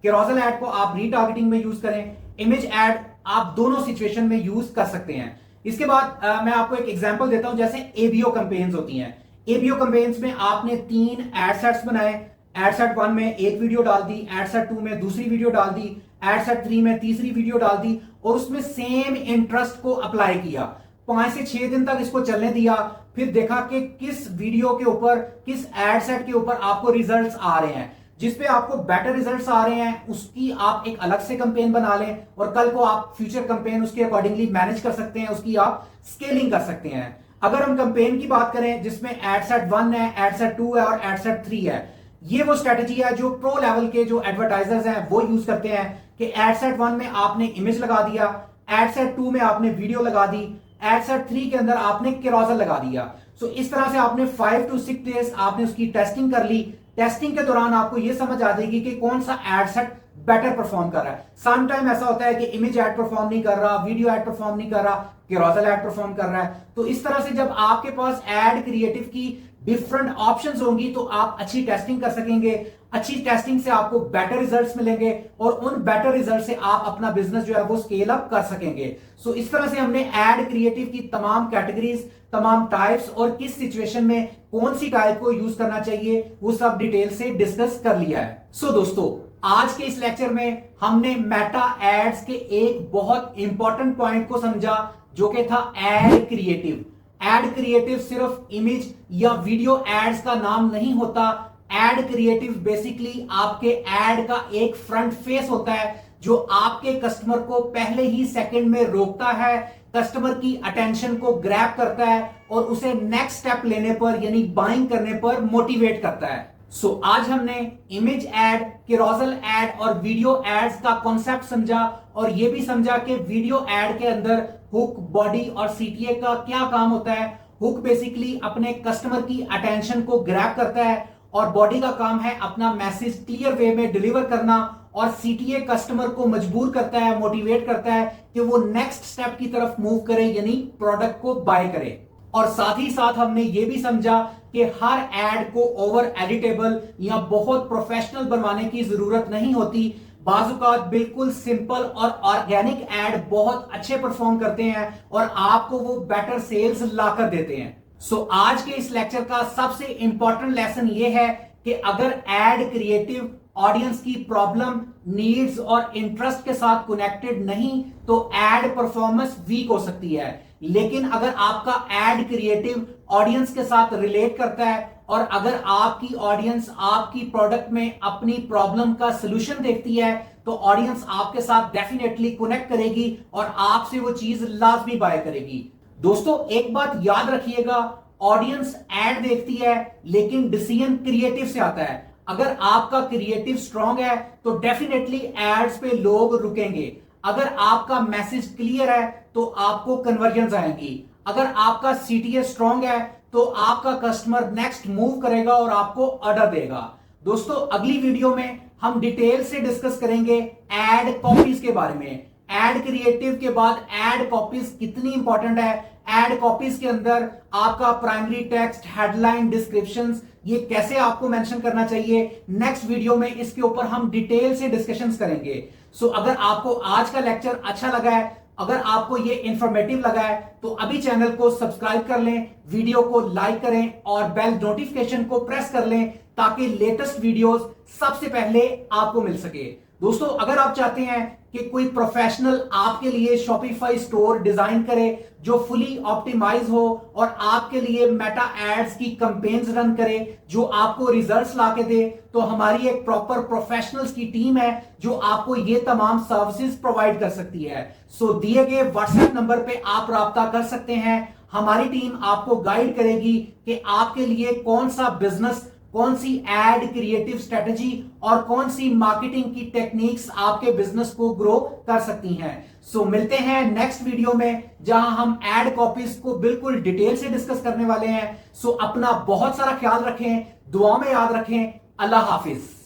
कैरोसेल एड को आप रीटारगेटिंग में यूज करें, इमेज एड आप दोनों सिचुएशन में यूज कर सकते हैं। इसके बाद मैं आपको एक एग्जांपल देता हूं, जैसे एबीओ कैंपेन्स होती हैं। एबीओ कैंपेन्स में आपने 3 एड सेट्स बनाए, एड सेट 1 में एक वीडियो डाल दी, एड सेट 2 में दूसरी वीडियो डाल दी, एड सेट 3 में तीसरी वीडियो डाल दी और उसमें सेम इंटरेस्ट को अप्लाई किया। 5 से 6 दिन तक इसको चलने दिया, फिर देखा कि किस वीडियो के ऊपर, किस एड सेट के ऊपर आपको रिजल्ट्स आ रहे हैं, जिस पे आपको बेटर रिजल्ट्स आ रहे हैं उसकी आप एक अलग से कैंपेन बना लें और कल को आप फ्यूचर कैंपेन उसके अकॉर्डिंगली मैनेज कर सकते हैं, उसकी आप स्केलिंग कर सकते हैं। अगर हम कैंपेन की बात करें जिसमें एड सेट 1 है, एड सेट 2 है और एड सेट 3 है, ये वो स्ट्रेटेजी है जो प्रो लेवल के जो एडवर्टाइजर्स हैं वो यूज करते हैं कि एड सेट 1 में आपने इमेज लगा दिया, एड सेट 2 में आपने वीडियो लगा दी, एड सेट 3 के अंदर आपने कैरोसेल लगा दिया। सो इस तरह से आपने 5 to 6 डेज आपने उसकी टेस्टिंग कर ली। टेस्टिंग के दौरान आपको यह समझ आ जाएगी कि कौन सा एड सेट बेटर परफॉर्म कर रहा है। सम टाइम ऐसा होता है कि इमेज एड परफॉर्म नहीं कर रहा, वीडियो एड परफॉर्म नहीं कर रहा, कैरोसेल एड परफॉर्म कर रहा है। तो इस तरह से जब आपके पास एड क्रिएटिव की डिफरेंट ऑप्शंस होंगी तो आप अच्छी टेस्टिंग कर सकेंगे। अच्छी टेस्टिंग से आपको बेटर रिजल्ट्स मिलेंगे और उन बेटर रिजल्ट से आप अपना बिजनेस जो है वो स्केल अप कर सकेंगे। सो इस तरह से हमने एड क्रिएटिव की तमाम कैटेगरीज, तमाम टाइप्स और किस सिचुएशन में कौन सी टाइप को यूज करना चाहिए वो सब डिटेल से डिस्कस कर लिया है। सो दोस्तों आज के इस लेक्चर में हमने मेटा एड्स के एक बहुत इंपॉर्टेंट पॉइंट को समझा जो कि था एड क्रिएटिव। एड क्रिएटिव सिर्फ इमेज या वीडियो एड्स का नाम नहीं होता। एड क्रिएटिव बेसिकली आपके एड का एक फ्रंट फेस होता है जो आपके कस्टमर को पहले ही सेकंड में रोकता है, कस्टमर की अटेंशन को ग्रैब करता है और उसे नेक्स्ट स्टेप लेने पर यानी बाइंग करने पर मोटिवेट करता है। सो आज हमने इमेज एड, कैरोसेल एड और वीडियो एड्स का कॉन्सेप्ट समझा और यह भी समझा कि वीडियो एड के अंदर हुक, बॉडी और सीटीए का क्या काम होता है। हुक बेसिकली अपने कस्टमर की अटेंशन को ग्रैब करता है और बॉडी का काम है अपना मैसेज क्लियर वे में डिलीवर करना और सीटीए कस्टमर को मजबूर करता है, मोटिवेट करता है कि वो नेक्स्ट स्टेप की तरफ मूव करे यानी प्रोडक्ट को बाय करे। और साथ ही साथ हमने ये भी समझा कि हर एड को ओवर एडिटेबल या बहुत प्रोफेशनल बनवाने की जरूरत नहीं होती। बाजुकात बिल्कुल सिंपल और ऑर्गेनिक एड बहुत अच्छे परफॉर्म करते हैं और आपको वो बेटर सेल्स लाकर देते हैं। सो आज के इस लेक्चर का सबसे इंपॉर्टेंट लेसन ये है कि अगर एड क्रिएटिव ऑडियंस की प्रॉब्लम, नीड्स और इंटरेस्ट के साथ कनेक्टेड नहीं तो एड परफॉर्मेंस वीक हो सकती है। लेकिन अगर आपका एड क्रिएटिव ऑडियंस के साथ रिलेट करता है और अगर आपकी ऑडियंस आपकी प्रोडक्ट में अपनी प्रॉब्लम का सलूशन देखती है तो ऑडियंस आपके साथ डेफिनेटली कनेक्ट करेगी और आपसे वो चीज लाजमी बाय करेगी। दोस्तों एक बात याद रखिएगा, ऑडियंस एड देखती है लेकिन डिसीजन क्रिएटिव से आता है। अगर आपका क्रिएटिव स्ट्रांग है तो डेफिनेटली एड्स पे लोग रुकेंगे। अगर आपका मैसेज क्लियर है तो आपको कन्वर्जन आएंगी। अगर आपका सीटीए स्ट्रांग है तो आपका कस्टमर नेक्स्ट मूव करेगा और आपको ऑर्डर देगा। दोस्तों अगली वीडियो में हम डिटेल से डिस्कस करेंगे एड कॉपीज के बारे में। एड क्रिएटिव के बाद एड कॉपीज कितनी इंपॉर्टेंट है, एड कॉपीज के अंदर आपका प्राइमरी टेक्स्ट, हेडलाइन, डिस्क्रिप्शंस, ये कैसे आपको मेंशन करना चाहिए, नेक्स्ट वीडियो में इसके ऊपर हम डिटेल से डिस्कशंस करेंगे। सो अगर आपको आज का लेक्चर अच्छा लगा है, अगर आपको ये इंफॉर्मेटिव लगा है, तो अभी चैनल को सब्सक्राइब कर लें, वीडियो को लाइक करें और बेल नोटिफिकेशन को प्रेस कर लें ताकि लेटेस्ट वीडियोस सबसे पहले आपको मिल सके। दोस्तों, अगर आप चाहते हैं कि कोई प्रोफेशनल आपके लिए शॉपिफाई स्टोर डिजाइन करे जो फुली ऑप्टिमाइज हो और आपके लिए मेटा एड्स की कैंपेन्स रन करे जो आपको रिजल्ट्स लाके दे, तो हमारी एक प्रॉपर प्रोफेशनल्स की टीम है जो आपको ये तमाम सर्विसेज प्रोवाइड कर सकती है। सो दिए गए व्हाट्सएप नंबर पे आप राब्ता कर सकते हैं। हमारी टीम आपको गाइड करेगी कि आपके लिए कौन सा बिजनेस, कौन सी एड क्रिएटिव स्ट्रेटजी और कौन सी मार्केटिंग की टेक्निक्स आपके बिजनेस को ग्रो कर सकती हैं। सो मिलते हैं नेक्स्ट वीडियो में जहां हम एड कॉपीज को बिल्कुल डिटेल से डिस्कस करने वाले हैं। सो अपना बहुत सारा ख्याल रखें, दुआ में याद रखें। अल्लाह हाफिज।